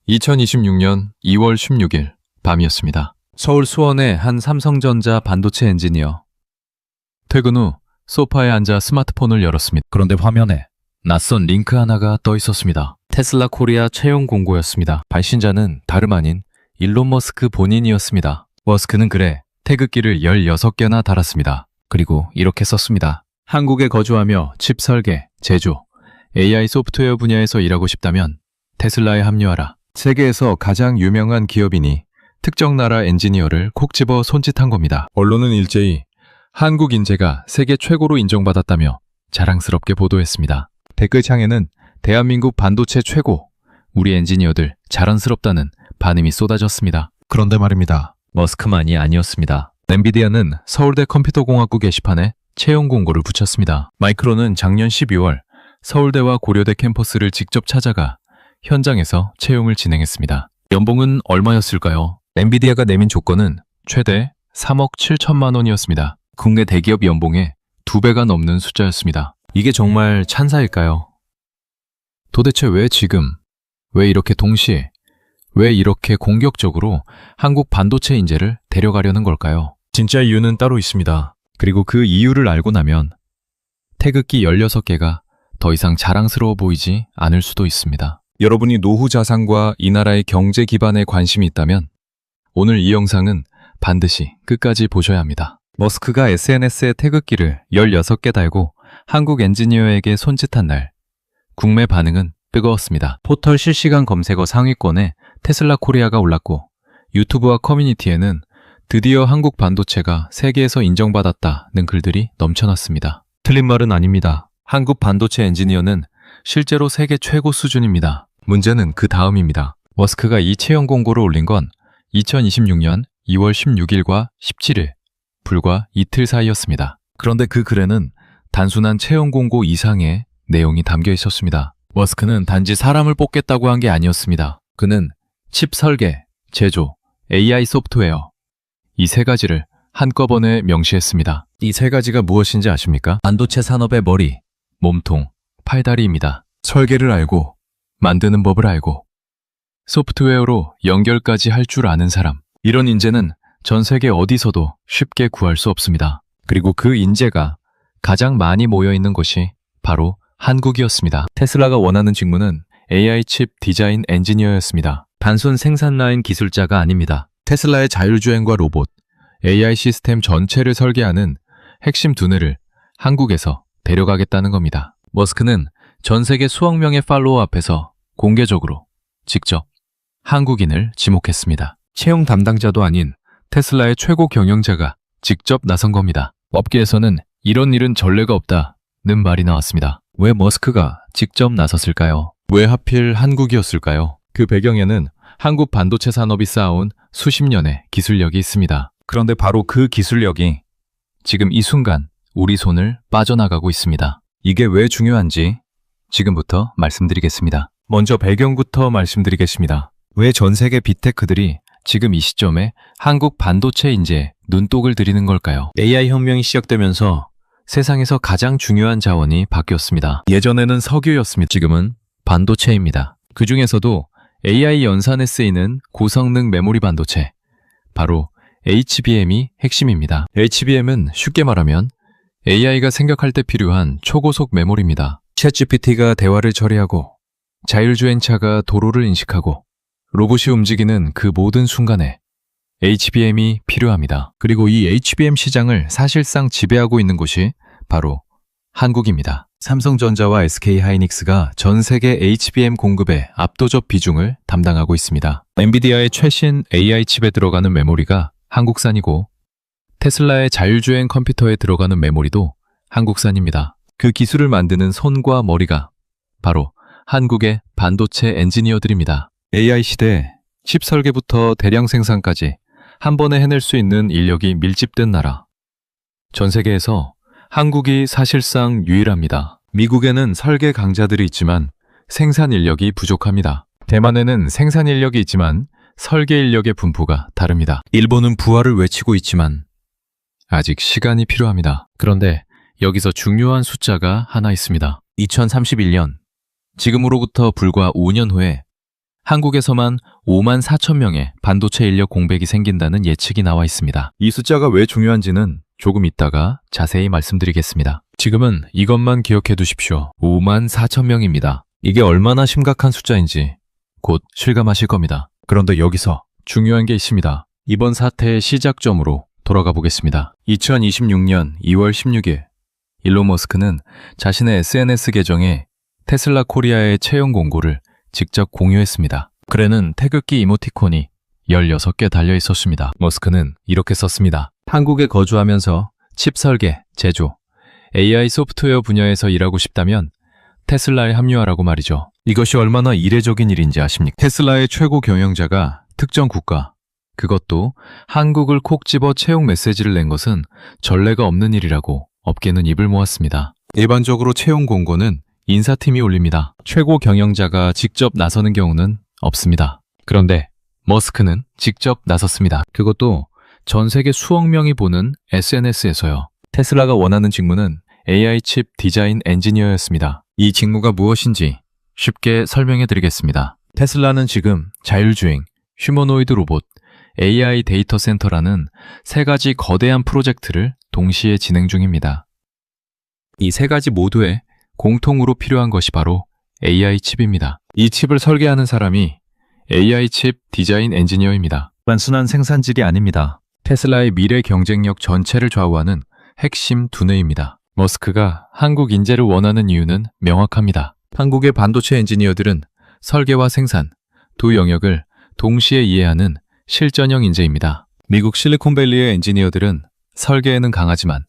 2026년 2월 16일 밤이었습니다. 서울 수원의 한 삼성전자 반도체 엔지니어. 퇴근 후 소파에 앉아 스마트폰을 열었습니다. 그런데 화면에 낯선 링크 하나가 떠 있었습니다. 테슬라 코리아 채용 공고였습니다. 발신자는 다름 아닌 일론 머스크 본인이었습니다. 머스크는 글에 태극기를 16개나 달았습니다. 그리고 이렇게 썼습니다. 한국에 거주하며 칩 설계, 제조, AI 소프트웨어 분야에서 일하고 싶다면 테슬라에 합류하라. 세계에서 가장 유명한 기업이니 특정 나라 엔지니어를 콕 집어 손짓한 겁니다. 언론은 일제히 한국 인재가 세계 최고로 인정받았다며 자랑스럽게 보도했습니다. 댓글창에는 대한민국 반도체 최고, 우리 엔지니어들 자랑스럽다는 반응이 쏟아졌습니다. 그런데 말입니다. 머스크만이 아니었습니다. 엔비디아는 서울대 컴퓨터공학부 게시판에 채용 공고를 붙였습니다. 마이크론은 작년 12월 서울대와 고려대 캠퍼스를 직접 찾아가 현장에서 채용을 진행했습니다. 연봉은 얼마였을까요? 엔비디아가 내민 조건은 최대 3억 7천만 원이었습니다. 국내 대기업 연봉의 2배가 넘는 숫자였습니다. 이게 정말 찬사일까요? 도대체 왜 지금, 왜 이렇게 동시에, 왜 이렇게 공격적으로 한국 반도체 인재를 데려가려는 걸까요? 진짜 이유는 따로 있습니다. 그리고 그 이유를 알고 나면 태극기 16개가 더 이상 자랑스러워 보이지 않을 수도 있습니다. 여러분이 노후 자산과 이 나라의 경제 기반에 관심이 있다면 오늘 이 영상은 반드시 끝까지 보셔야 합니다. 머스크가 SNS에 태극기를 16개 달고 한국 엔지니어에게 손짓한 날, 국내 반응은 뜨거웠습니다. 포털 실시간 검색어 상위권에 테슬라 코리아가 올랐고 유튜브와 커뮤니티에는 드디어 한국 반도체가 세계에서 인정받았다는 글들이 넘쳐났습니다. 틀린 말은 아닙니다. 한국 반도체 엔지니어는 실제로 세계 최고 수준입니다. 문제는 그 다음입니다. 머스크가 이 채용 공고를 올린 건 2026년 2월 16일과 17일, 불과 이틀 사이였습니다. 그런데 그 글에는 단순한 채용 공고 이상의 내용이 담겨 있었습니다. 머스크는 단지 사람을 뽑겠다고 한 게 아니었습니다. 그는 칩 설계, 제조, AI 소프트웨어, 이 세 가지를 한꺼번에 명시했습니다. 이 세 가지가 무엇인지 아십니까? 반도체 산업의 머리, 몸통, 팔다리입니다. 설계를 알고, 만드는 법을 알고, 소프트웨어로 연결까지 할 줄 아는 사람. 이런 인재는 전 세계 어디서도 쉽게 구할 수 없습니다. 그리고 그 인재가 가장 많이 모여있는 곳이 바로 한국이었습니다. 테슬라가 원하는 직무는 AI 칩 디자인 엔지니어였습니다. 단순 생산 라인 기술자가 아닙니다. 테슬라의 자율주행과 로봇, AI 시스템 전체를 설계하는 핵심 두뇌를 한국에서 데려가겠다는 겁니다. 머스크는 전 세계 수억 명의 팔로워 앞에서 공개적으로 직접 한국인을 지목했습니다. 채용 담당자도 아닌 테슬라의 최고 경영자가 직접 나선 겁니다. 업계에서는 이런 일은 전례가 없다는 말이 나왔습니다. 왜 머스크가 직접 나섰을까요? 왜 하필 한국이었을까요? 그 배경에는 한국 반도체 산업이 쌓아온 수십 년의 기술력이 있습니다. 그런데 바로 그 기술력이 지금 이 순간 우리 손을 빠져나가고 있습니다. 이게 왜 중요한지 지금부터 말씀드리겠습니다. 먼저 배경부터 말씀드리겠습니다. 왜 전 세계 빅테크들이 지금 이 시점에 한국 반도체 인재에 눈독을 들이는 걸까요? AI 혁명이 시작되면서 세상에서 가장 중요한 자원이 바뀌었습니다. 예전에는 석유였습니다. 지금은 반도체입니다. 그 중에서도 AI 연산에 쓰이는 고성능 메모리 반도체, 바로 HBM이 핵심입니다. HBM은 쉽게 말하면 AI가 생각할 때 필요한 초고속 메모리입니다. 챗GPT가 대화를 처리하고 자율주행차가 도로를 인식하고 로봇이 움직이는 그 모든 순간에 HBM이 필요합니다. 그리고 이 HBM 시장을 사실상 지배하고 있는 곳이 바로 한국입니다. 삼성전자와 SK하이닉스가 전 세계 HBM 공급의 압도적 비중을 담당하고 있습니다. 엔비디아의 최신 AI 칩에 들어가는 메모리가 한국산이고 테슬라의 자율주행 컴퓨터에 들어가는 메모리도 한국산입니다. 그 기술을 만드는 손과 머리가 바로 한국의 반도체 엔지니어들입니다. AI 시대에 칩 설계부터 대량 생산까지 한 번에 해낼 수 있는 인력이 밀집된 나라. 전 세계에서 한국이 사실상 유일합니다. 미국에는 설계 강자들이 있지만 생산 인력이 부족합니다. 대만에는 생산 인력이 있지만 설계 인력의 분포가 다릅니다. 일본은 부활을 외치고 있지만 아직 시간이 필요합니다. 그런데 여기서 중요한 숫자가 하나 있습니다. 2031년, 지금으로부터 불과 5년 후에 한국에서만 5만 4천 명의 반도체 인력 공백이 생긴다는 예측이 나와 있습니다. 이 숫자가 왜 중요한지는 조금 이따가 자세히 말씀드리겠습니다. 지금은 이것만 기억해 두십시오. 5만 4천 명입니다. 이게 얼마나 심각한 숫자인지 곧 실감하실 겁니다. 그런데 여기서 중요한 게 있습니다. 이번 사태의 시작점으로 돌아가 보겠습니다. 2026년 2월 16일 일론 머스크는 자신의 SNS 계정에 테슬라 코리아의 채용 공고를 직접 공유했습니다. 글에는 태극기 이모티콘이 16개 달려 있었습니다. 머스크는 이렇게 썼습니다. 한국에 거주하면서 칩 설계, 제조, AI 소프트웨어 분야에서 일하고 싶다면 테슬라에 합류하라고 말이죠. 이것이 얼마나 이례적인 일인지 아십니까? 테슬라의 최고 경영자가 특정 국가, 그것도 한국을 콕 집어 채용 메시지를 낸 것은 전례가 없는 일이라고 업계는 입을 모았습니다. 일반적으로 채용 공고는 인사팀이 올립니다. 최고 경영자가 직접 나서는 경우는 없습니다. 그런데 머스크는 직접 나섰습니다. 그것도 전 세계 수억 명이 보는 SNS에서요. 테슬라가 원하는 직무는 AI 칩 디자인 엔지니어였습니다. 이 직무가 무엇인지 쉽게 설명해 드리겠습니다. 테슬라는 지금 자율주행, 휴머노이드 로봇, AI 데이터 센터라는 세 가지 거대한 프로젝트를 동시에 진행 중입니다. 이 세 가지 모두에 공통으로 필요한 것이 바로 AI 칩입니다. 이 칩을 설계하는 사람이 AI 칩 디자인 엔지니어입니다. 단순한 생산질이 아닙니다. 테슬라의 미래 경쟁력 전체를 좌우하는 핵심 두뇌입니다. 머스크가 한국 인재를 원하는 이유는 명확합니다. 한국의 반도체 엔지니어들은 설계와 생산, 두 영역을 동시에 이해하는 실전형 인재입니다. 미국 실리콘밸리의 엔지니어들은 설계에는 강하지만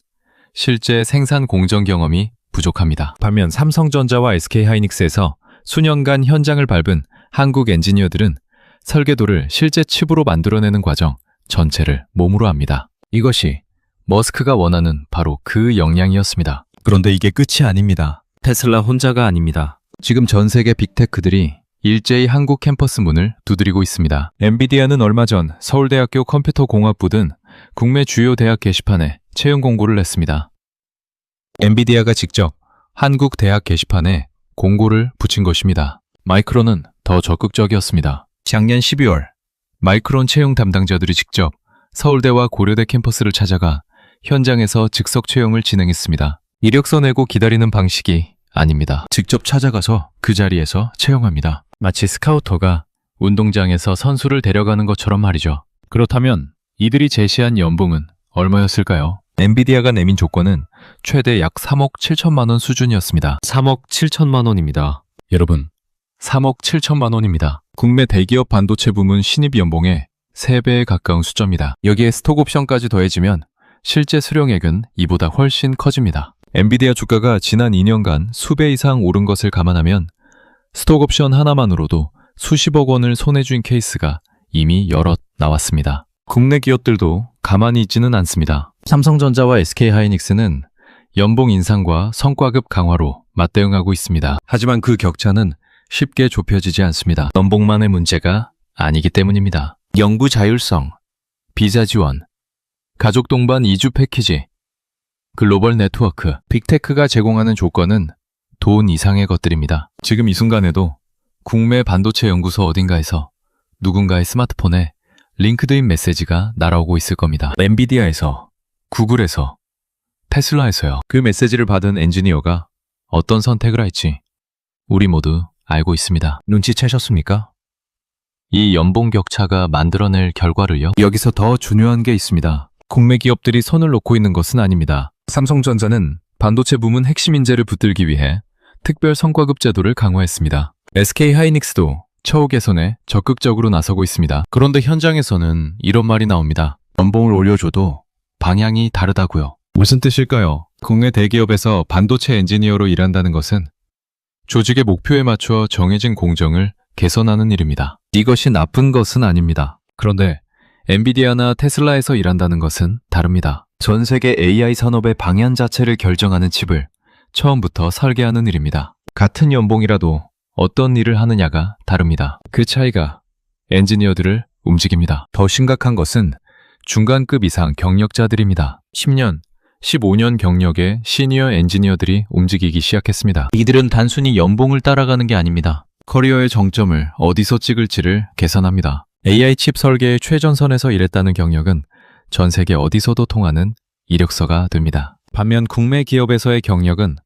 실제 생산 공정 경험이 부족합니다. 반면 삼성전자와 SK하이닉스에서 수년간 현장을 밟은 한국 엔지니어들은 설계도를 실제 칩으로 만들어내는 과정 전체를 몸으로 합니다. 이것이 머스크가 원하는 바로 그 역량이었습니다. 그런데 이게 끝이 아닙니다. 테슬라 혼자가 아닙니다. 지금 전 세계 빅테크들이 일제히 한국 캠퍼스 문을 두드리고 있습니다. 엔비디아는 얼마 전 서울대학교 컴퓨터공학부 등 국내 주요 대학 게시판에 채용 공고를 냈습니다. 엔비디아가 직접 한국 대학 게시판에 공고를 붙인 것입니다. 마이크론은 더 적극적이었습니다. 작년 12월 마이크론 채용 담당자들이 직접 서울대와 고려대 캠퍼스를 찾아가 현장에서 즉석 채용을 진행했습니다. 이력서 내고 기다리는 방식이 아닙니다. 직접 찾아가서 그 자리에서 채용합니다. 마치 스카우터가 운동장에서 선수를 데려가는 것처럼 말이죠. 그렇다면 이들이 제시한 연봉은 얼마였을까요? 엔비디아가 내민 조건은 최대 약 3억 7천만 원 수준이었습니다. 3억 7천만 원입니다. 여러분, 3억 7천만 원입니다. 국내 대기업 반도체 부문 신입 연봉의 3배에 가까운 숫자입니다. 여기에 스톡옵션까지 더해지면 실제 수령액은 이보다 훨씬 커집니다. 엔비디아 주가가 지난 2년간 수배 이상 오른 것을 감안하면 스톡옵션 하나만으로도 수십억 원을 손해준 케이스가 이미 여럿 나왔습니다. 국내 기업들도 가만히 있지는 않습니다. 삼성전자와 SK하이닉스는 연봉 인상과 성과급 강화로 맞대응하고 있습니다. 하지만 그 격차는 쉽게 좁혀지지 않습니다. 연봉만의 문제가 아니기 때문입니다. 영부 자율성, 비자 지원, 가족 동반 이주 패키지, 글로벌 네트워크, 빅테크가 제공하는 조건은 돈 이상의 것들입니다. 지금 이 순간에도 국내 반도체 연구소 어딘가에서 누군가의 스마트폰에 링크드인 메시지가 날아오고 있을 겁니다. 엔비디아에서, 구글에서, 테슬라에서요. 그 메시지를 받은 엔지니어가 어떤 선택을 할지 우리 모두 알고 있습니다. 눈치채셨습니까? 이 연봉 격차가 만들어낼 결과를요. 여기서 더 중요한 게 있습니다. 국내 기업들이 손을 놓고 있는 것은 아닙니다. 삼성전자는 반도체 부문 핵심 인재를 붙들기 위해 특별 성과급 제도를 강화했습니다. SK하이닉스도 처우 개선에 적극적으로 나서고 있습니다. 그런데 현장에서는 이런 말이 나옵니다. 연봉을 올려줘도 방향이 다르다고요. 무슨 뜻일까요? 국내 대기업에서 반도체 엔지니어로 일한다는 것은 조직의 목표에 맞춰 정해진 공정을 개선하는 일입니다. 이것이 나쁜 것은 아닙니다. 그런데 엔비디아나 테슬라에서 일한다는 것은 다릅니다. 전 세계 AI 산업의 방향 자체를 결정하는 칩을 처음부터 설계하는 일입니다. 같은 연봉이라도 어떤 일을 하느냐가 다릅니다. 그 차이가 엔지니어들을 움직입니다. 더 심각한 것은 중간급 이상 경력자들입니다. 10년, 15년 경력의 시니어 엔지니어들이 움직이기 시작했습니다. 이들은 단순히 연봉을 따라가는 게 아닙니다. 커리어의 정점을 어디서 찍을지를 계산합니다. AI 칩 설계의 최전선에서 일했다는 경력은 전 세계 어디서도 통하는 이력서가 됩니다. 반면 국내 기업에서의 경력은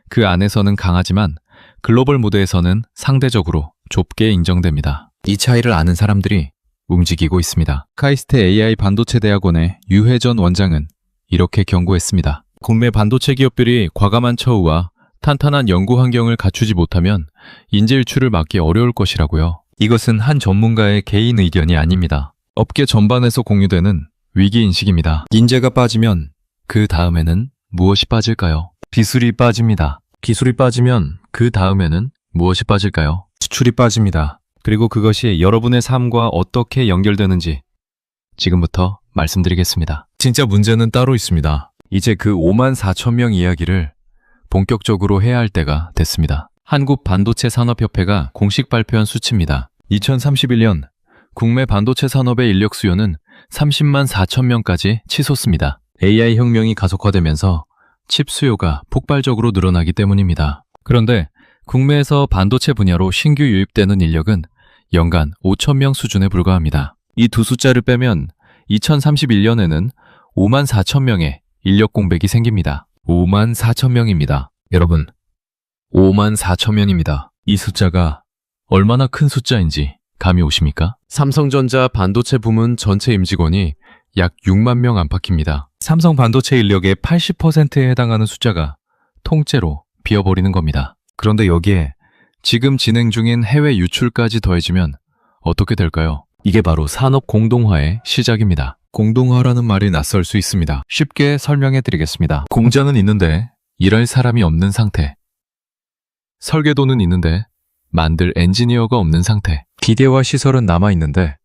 그 안에서는 강하지만 글로벌 무대에서는 상대적으로 좁게 인정됩니다. 이 차이를 아는 사람들이 움직이고 있습니다. 카이스트 AI 반도체 대학원의 유혜전 원장은 이렇게 경고했습니다. 국내 반도체 기업들이 과감한 처우와 탄탄한 연구 환경을 갖추지 못하면 인재 유출을 막기 어려울 것이라고요. 이것은 한 전문가의 개인 의견이 아닙니다. 업계 전반에서 공유되는 위기인식입니다. 인재가 빠지면 그 다음에는 무엇이 빠질까요? 기술이 빠집니다. 기술이 빠지면 그 다음에는 무엇이 빠질까요? 수출이 빠집니다. 그리고 그것이 여러분의 삶과 어떻게 연결되는지 지금부터 말씀드리겠습니다. 진짜 문제는 따로 있습니다. 이제 그 54,000명 이야기를 본격적으로 해야 할 때가 됐습니다. 한국반도체산업협회가 공식 발표한 수치입니다. 2031년 국내 반도체 산업의 인력 수요는 30만 4천 명까지 치솟습니다. AI 혁명이 가속화되면서 칩 수요가 폭발적으로 늘어나기 때문입니다. 그런데 국내에서 반도체 분야로 신규 유입되는 인력은 연간 5천 명 수준에 불과합니다. 이 두 숫자를 빼면 2031년에는 5만 4천 명의 인력 공백이 생깁니다. 5만 4천 명입니다. 여러분, 5만 4천 명입니다. 이 숫자가 얼마나 큰 숫자인지 감이 오십니까? 삼성전자 반도체 부문 전체 임직원이 약 6만 명 안팎입니다. 삼성 반도체 인력의 80%에 해당하는 숫자가 통째로 비어버리는 겁니다. 그런데 여기에 지금 진행 중인 해외 유출까지 더해지면 어떻게 될까요? 이게 바로 산업 공동화의 시작입니다. 공동화라는 말이 낯설 수 있습니다. 쉽게 설명해 드리겠습니다. 공장은 있는데 일할 사람이 없는 상태. 설계도는 있는데 만들 엔지니어가 없는 상태. 기계와 시설은 남아있는데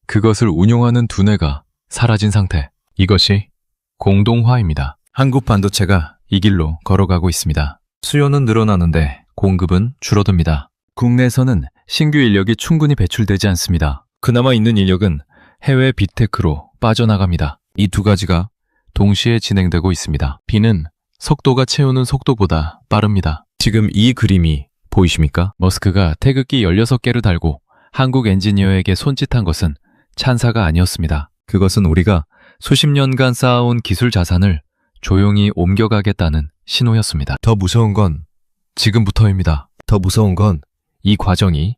그것을 운용하는 두뇌가 사라진 상태. 이것이 공동화입니다. 한국 반도체가 이 길로 걸어가고 있습니다. 수요는 늘어나는데 공급은 줄어듭니다. 국내에서는 신규 인력이 충분히 배출되지 않습니다. 그나마 있는 인력은 해외 빅테크로 빠져나갑니다. 이 두 가지가 동시에 진행되고 있습니다. B는 속도가 채우는 속도보다 빠릅니다. 지금 이 그림이 보이십니까? 머스크가 태극기 16개를 달고 한국 엔지니어에게 손짓한 것은 찬사가 아니었습니다. 그것은 우리가 수십 년간 쌓아온 기술 자산을 조용히 옮겨가겠다는 신호였습니다. 더 무서운 건 지금부터입니다. 더 무서운 건 이 과정이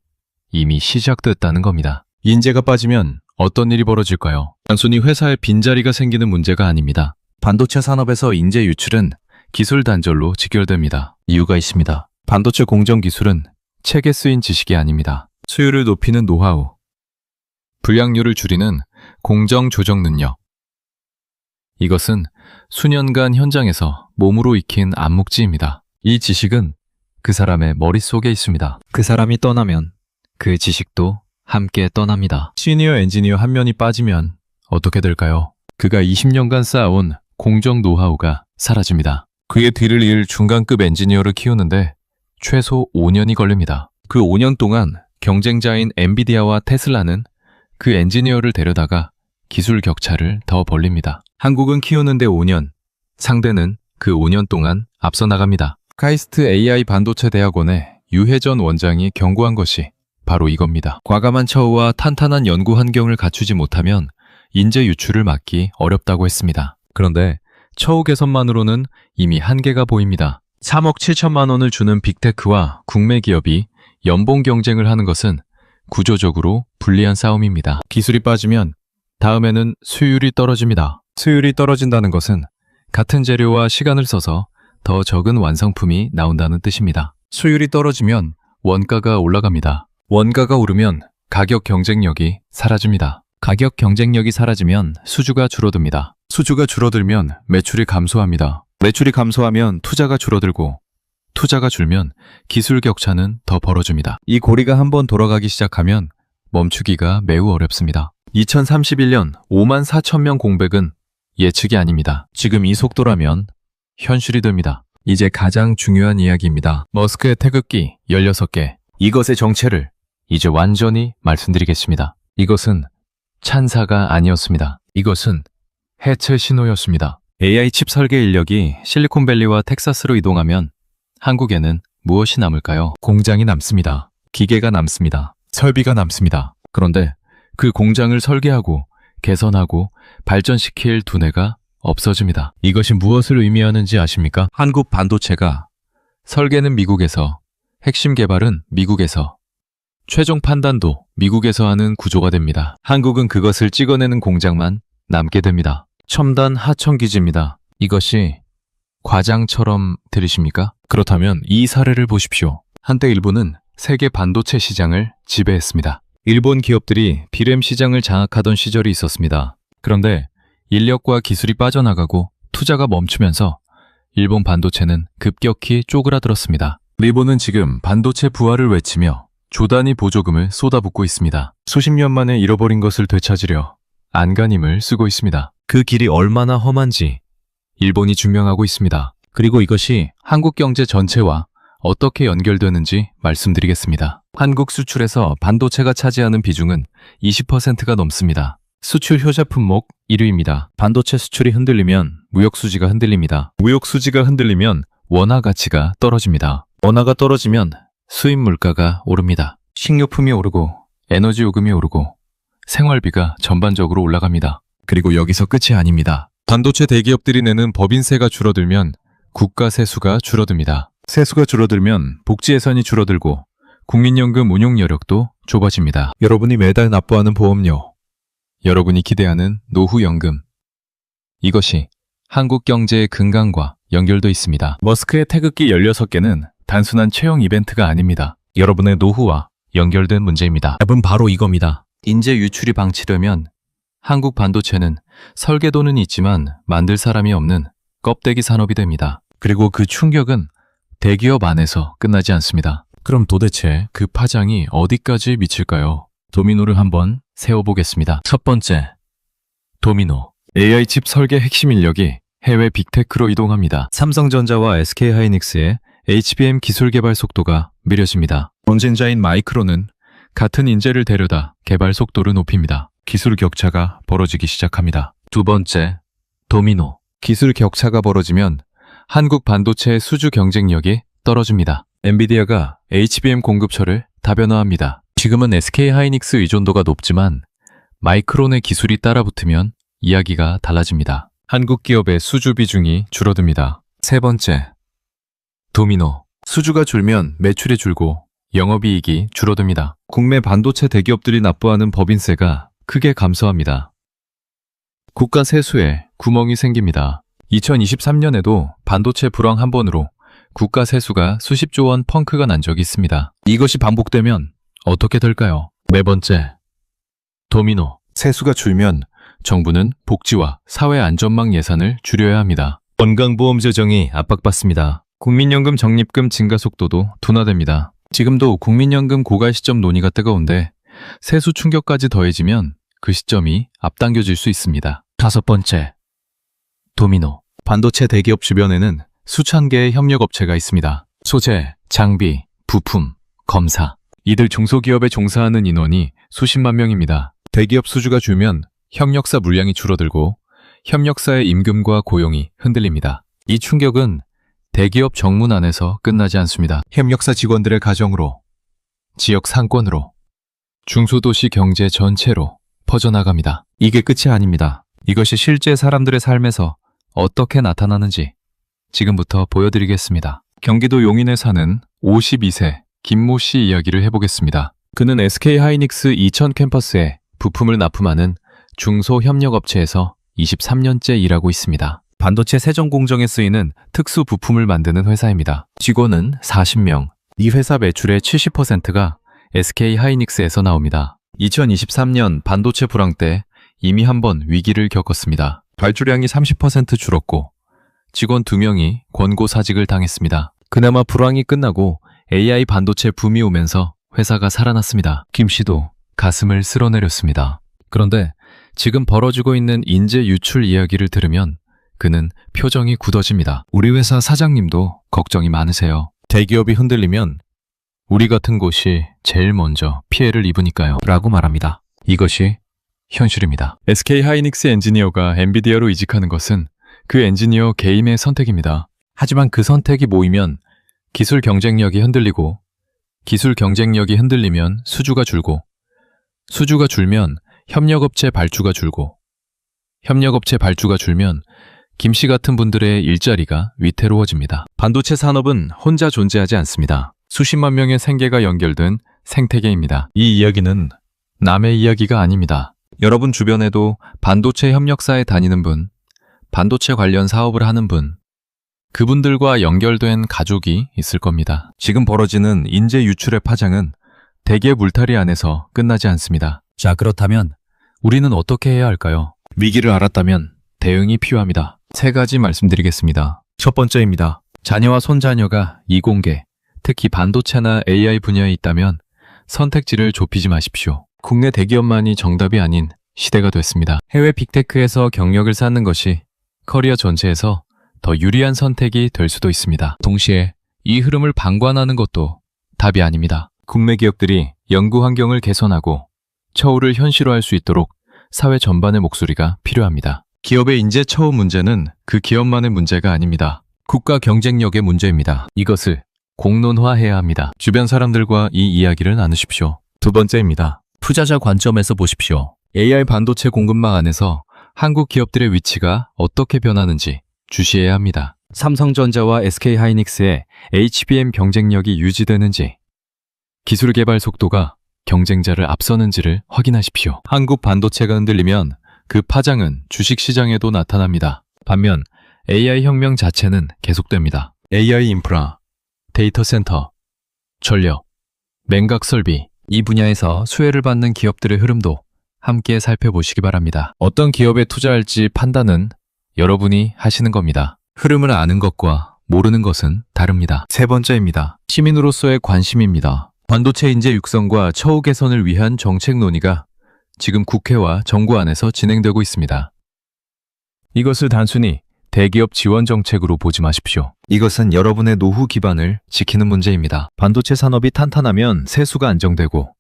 이미 시작됐다는 겁니다. 인재가 빠지면 어떤 일이 벌어질까요? 단순히 회사에 빈자리가 생기는 문제가 아닙니다. 반도체 산업에서 인재 유출은 기술 단절로 직결됩니다. 이유가 있습니다. 반도체 공정 기술은 책에 쓰인 지식이 아닙니다. 수율을 높이는 노하우, 불량률을 줄이는 공정 조정 능력. 이것은 수년간 현장에서 몸으로 익힌 암묵지입니다. 이 지식은 그 사람의 머릿속에 있습니다. 그 사람이 떠나면 그 지식도 함께 떠납니다. 시니어 엔지니어 한 명이 빠지면 어떻게 될까요? 그가 20년간 쌓아온 공정 노하우가 사라집니다. 그의 뒤를 이을 중간급 엔지니어를 키우는데 최소 5년이 걸립니다. 그 5년 동안 경쟁자인 엔비디아와 테슬라는 그 엔지니어를 데려다가 기술 격차를 더 벌립니다. 한국은 키우는데 5년, 상대는 그 5년 동안 앞서 나갑니다. 카이스트 AI 반도체 대학원의 유혜전 원장이 경고한 것이 바로 이겁니다. 과감한 처우와 탄탄한 연구 환경을 갖추지 못하면 인재 유출을 막기 어렵다고 했습니다. 그런데 처우 개선만으로는 이미 한계가 보입니다. 3억 7천만 원을 주는 빅테크와 국내 기업이 연봉 경쟁을 하는 것은 구조적으로 불리한 싸움입니다. 기술이 빠지면 다음에는 수율이 떨어집니다. 수율이 떨어진다는 것은 같은 재료와 시간을 써서 더 적은 완성품이 나온다는 뜻입니다. 수율이 떨어지면 원가가 올라갑니다. 원가가 오르면 가격 경쟁력이 사라집니다. 가격 경쟁력이 사라지면 수주가 줄어듭니다. 수주가 줄어들면 매출이 감소합니다. 매출이 감소하면 투자가 줄어들고 투자가 줄면 기술 격차는 더 벌어집니다. 이 고리가 한번 돌아가기 시작하면 멈추기가 매우 어렵습니다. 2031년 5만 4천 명 공백은 예측이 아닙니다. 지금 이 속도라면 현실이 됩니다. 이제 가장 중요한 이야기입니다. 머스크의 태극기 16개. 이것의 정체를 이제 완전히 말씀드리겠습니다. 이것은 찬사가 아니었습니다. 이것은 해체 신호였습니다. AI 칩 설계 인력이 실리콘밸리와 텍사스로 이동하면 한국에는 무엇이 남을까요? 공장이 남습니다. 기계가 남습니다. 설비가 남습니다. 그런데 그 공장을 설계하고 개선하고 발전시킬 두뇌가 없어집니다. 이것이 무엇을 의미하는지 아십니까? 한국 반도체가 설계는 미국에서, 핵심 개발은 미국에서, 최종 판단도 미국에서 하는 구조가 됩니다. 한국은 그것을 찍어내는 공장만 남게 됩니다. 첨단 하청기지입니다. 이것이 과장처럼 들리십니까? 그렇다면 이 사례를 보십시오. 한때 일본은 세계 반도체 시장을 지배했습니다. 일본 기업들이 비램 시장을 장악하던 시절이 있었습니다. 그런데 인력과 기술이 빠져나가고 투자가 멈추면서 일본 반도체는 급격히 쪼그라들었습니다. 일본은 지금 반도체 부활을 외치며 조단위 보조금을 쏟아붓고 있습니다. 수십 년 만에 잃어버린 것을 되찾으려 안간힘을 쓰고 있습니다. 그 길이 얼마나 험한지 일본이 증명하고 있습니다. 그리고 이것이 한국 경제 전체와 어떻게 연결되는지 말씀드리겠습니다. 한국 수출에서 반도체가 차지하는 비중은 20%가 넘습니다. 수출 효자 품목 1위입니다. 반도체 수출이 흔들리면 무역 수지가 흔들립니다. 무역 수지가 흔들리면 원화 가치가 떨어집니다. 원화가 떨어지면 수입 물가가 오릅니다. 식료품이 오르고 에너지 요금이 오르고 생활비가 전반적으로 올라갑니다. 그리고 여기서 끝이 아닙니다. 반도체 대기업들이 내는 법인세가 줄어들면 국가 세수가 줄어듭니다. 세수가 줄어들면 복지 예산이 줄어들고 국민연금 운용 여력도 좁아집니다. 여러분이 매달 납부하는 보험료, 여러분이 기대하는 노후연금, 이것이 한국 경제의 근간과 연결돼 있습니다. 머스크의 태극기 16개는 단순한 채용 이벤트가 아닙니다. 여러분의 노후와 연결된 문제입니다. 답은 바로 이겁니다. 인재 유출이 방치되면 한국 반도체는 설계도는 있지만 만들 사람이 없는 껍데기 산업이 됩니다. 그리고 그 충격은 대기업 안에서 끝나지 않습니다. 그럼 도대체 그 파장이 어디까지 미칠까요? 도미노를 한번 세워보겠습니다. 첫 번째, 도미노. AI 칩 설계 핵심 인력이 해외 빅테크로 이동합니다. 삼성전자와 SK하이닉스의 HBM 기술 개발 속도가 느려집니다. 경쟁자인 마이크론은 같은 인재를 데려다 개발 속도를 높입니다. 기술 격차가 벌어지기 시작합니다. 두 번째, 도미노. 기술 격차가 벌어지면 한국 반도체의 수주 경쟁력이 떨어집니다. 엔비디아가 HBM 공급처를 다변화합니다. 지금은 SK하이닉스 의존도가 높지만 마이크론의 기술이 따라붙으면 이야기가 달라집니다. 한국 기업의 수주 비중이 줄어듭니다. 세 번째, 도미노. 수주가 줄면 매출이 줄고 영업이익이 줄어듭니다. 국내 반도체 대기업들이 납부하는 법인세가 크게 감소합니다. 국가 세수에 구멍이 생깁니다. 2023년에도 반도체 불황 한 번으로 국가 세수가 수십조 원 펑크가 난 적이 있습니다. 이것이 반복되면 어떻게 될까요? 네 번째, 도미노. 세수가 줄면 정부는 복지와 사회 안전망 예산을 줄여야 합니다. 건강보험 재정이 압박받습니다. 국민연금 적립금 증가 속도도 둔화됩니다. 지금도 국민연금 고갈 시점 논의가 뜨거운데 세수 충격까지 더해지면 그 시점이 앞당겨질 수 있습니다. 다섯 번째, 도미노. 반도체 대기업 주변에는 수천 개의 협력업체가 있습니다. 소재, 장비, 부품, 검사. 이들 중소기업에 종사하는 인원이 수십만 명입니다. 대기업 수주가 줄면 협력사 물량이 줄어들고 협력사의 임금과 고용이 흔들립니다. 이 충격은 대기업 정문 안에서 끝나지 않습니다. 협력사 직원들의 가정으로, 지역 상권으로, 중소도시 경제 전체로 퍼져나갑니다. 이게 끝이 아닙니다. 이것이 실제 사람들의 삶에서 어떻게 나타나는지 지금부터 보여드리겠습니다. 경기도 용인에 사는 52세 김모 씨 이야기를 해보겠습니다. 그는 SK하이닉스 이천 캠퍼스에 부품을 납품하는 중소협력업체에서 23년째 일하고 있습니다. 반도체 세정 공정에 쓰이는 특수 부품을 만드는 회사입니다. 직원은 40명. 이 회사 매출의 70%가 SK하이닉스에서 나옵니다. 2023년 반도체 불황 때 이미 한번 위기를 겪었습니다. 발주량이 30% 줄었고 직원 2명이 권고사직을 당했습니다. 그나마 불황이 끝나고 AI 반도체 붐이 오면서 회사가 살아났습니다. 김 씨도 가슴을 쓸어내렸습니다. 그런데 지금 벌어지고 있는 인재 유출 이야기를 들으면 그는 표정이 굳어집니다. 우리 회사 사장님도 걱정이 많으세요. 대기업이 흔들리면 우리 같은 곳이 제일 먼저 피해를 입으니까요. 라고 말합니다. 이것이 현실입니다. SK하이닉스 엔지니어가 엔비디아로 이직하는 것은 그 엔지니어 개인의 선택입니다. 하지만 그 선택이 모이면 기술 경쟁력이 흔들리고 기술 경쟁력이 흔들리면 수주가 줄고, 수주가 줄면 협력업체 발주가 줄고, 협력업체 발주가 줄면 김씨 같은 분들의 일자리가 위태로워집니다. 반도체 산업은 혼자 존재하지 않습니다. 수십만 명의 생계가 연결된 생태계입니다. 이 이야기는 남의 이야기가 아닙니다. 여러분 주변에도 반도체 협력사에 다니는 분, 반도체 관련 사업을 하는 분, 그분들과 연결된 가족이 있을 겁니다. 지금 벌어지는 인재 유출의 파장은 대기의 물타리 안에서 끝나지 않습니다. 자, 그렇다면 우리는 어떻게 해야 할까요? 위기를 알았다면 대응이 필요합니다. 3가지 말씀드리겠습니다. 첫 번째입니다. 자녀와 손자녀가 이공계, 특히 반도체나 AI 분야에 있다면 선택지를 좁히지 마십시오. 국내 대기업만이 정답이 아닌 시대가 됐습니다. 해외 빅테크에서 경력을 쌓는 것이 커리어 전체에서 더 유리한 선택이 될 수도 있습니다. 동시에 이 흐름을 방관하는 것도 답이 아닙니다. 국내 기업들이 연구 환경을 개선하고 처우를 현실화할 수 있도록 사회 전반의 목소리가 필요합니다. 기업의 인재 처우 문제는 그 기업만의 문제가 아닙니다. 국가 경쟁력의 문제입니다. 이것을 공론화해야 합니다. 주변 사람들과 이 이야기를 나누십시오. 두 번째입니다. 투자자 관점에서 보십시오. AI 반도체 공급망 안에서 한국 기업들의 위치가 어떻게 변하는지 주시해야 합니다. 삼성전자와 SK하이닉스의 HBM 경쟁력이 유지되는지, 기술 개발 속도가 경쟁자를 앞서는지를 확인하십시오. 한국 반도체가 흔들리면 그 파장은 주식시장에도 나타납니다. 반면 AI 혁명 자체는 계속됩니다. AI 인프라, 데이터 센터, 전력, 냉각 설비, 이 분야에서 수혜를 받는 기업들의 흐름도 함께 살펴보시기 바랍니다. 어떤 기업에 투자할지 판단은 여러분이 하시는 겁니다. 흐름을 아는 것과 모르는 것은 다릅니다. 세 번째입니다. 시민으로서의 관심입니다. 반도체 인재 육성과 처우 개선을 위한 정책 논의가 지금 국회와 정부 안에서 진행되고 있습니다. 이것을 단순히 대기업 지원 정책으로 보지 마십시오. 이것은 여러분의 노후 기반을 지키는 문제입니다. 반도체 산업이 탄탄하면 세수가 안정되고,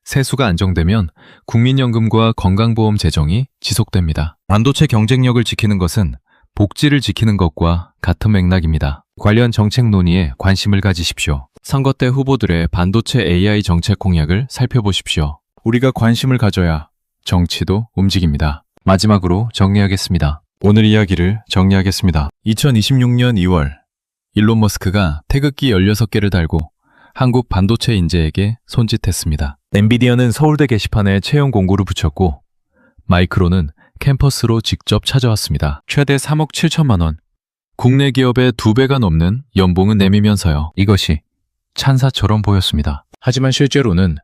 세수가 안정되면 국민연금과 건강보험 재정이 지속됩니다. 반도체 경쟁력을 지키는 것은 복지를 지키는 것과 같은 맥락입니다. 관련 정책 논의에 관심을 가지십시오. 선거 때 후보들의 반도체 AI 정책 공약을 살펴보십시오. 우리가 관심을 가져야 정치도 움직입니다. 마지막으로 정리하겠습니다. 오늘 이야기를 정리하겠습니다. 2026년 2월, 일론 머스크가 태극기 16개를 달고 한국 반도체 인재에게 손짓했습니다. 엔비디아는 서울대 게시판에 채용 공고를 붙였고, 마이크론은 캠퍼스로 직접 찾아왔습니다. 최대 3억 7천만 원, 국내 기업의 2배가 넘는 연봉은 내미면서요. 이것이 찬사처럼 보였습니다. 하지만 실제로는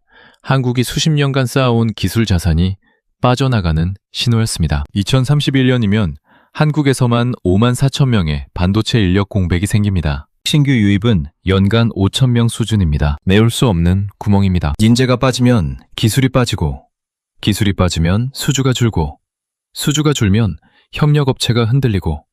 한국이 수십 년간 쌓아온 기술 자산이 빠져나가는 신호였습니다. 2031년이면 한국에서만 5만 4천 명의 반도체 인력 공백이 생깁니다. 신규 유입은 연간 5천 명 수준입니다. 메울 수 없는 구멍입니다. 인재가 빠지면 기술이 빠지고, 기술이 빠지면 수주가 줄고, 수주가 줄면 협력업체가 흔들리고,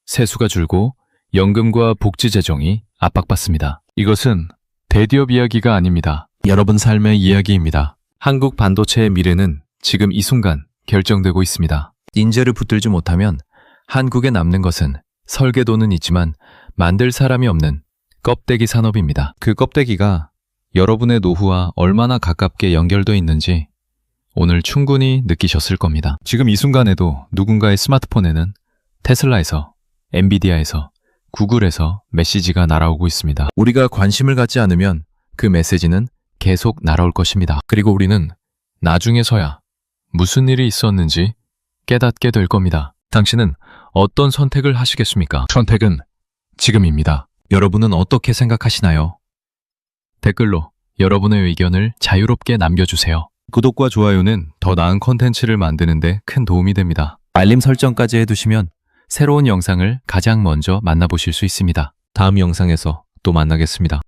세수가 줄고 연금과 복지 재정이 압박받습니다. 이것은 대기업 이야기가 아닙니다. 여러분 삶의 이야기입니다. 한국 반도체의 미래는 지금 이 순간 결정되고 있습니다. 인재를 붙들지 못하면 한국에 남는 것은 설계도는 있지만 만들 사람이 없는 껍데기 산업입니다. 그 껍데기가 여러분의 노후와 얼마나 가깝게 연결되어 있는지 오늘 충분히 느끼셨을 겁니다. 지금 이 순간에도 누군가의 스마트폰에는 테슬라에서, 엔비디아에서, 구글에서 메시지가 날아오고 있습니다. 우리가 관심을 갖지 않으면 그 메시지는 계속 날아올 것입니다. 그리고 우리는 나중에서야 무슨 일이 있었는지 깨닫게 될 겁니다. 당신은 어떤 선택을 하시겠습니까? 선택은 지금입니다. 여러분은 어떻게 생각하시나요? 댓글로 여러분의 의견을 자유롭게 남겨주세요. 구독과 좋아요는 더 나은 콘텐츠를 만드는 데 큰 도움이 됩니다. 알림 설정까지 해두시면 새로운 영상을 가장 먼저 만나보실 수 있습니다. 다음 영상에서 또 만나겠습니다.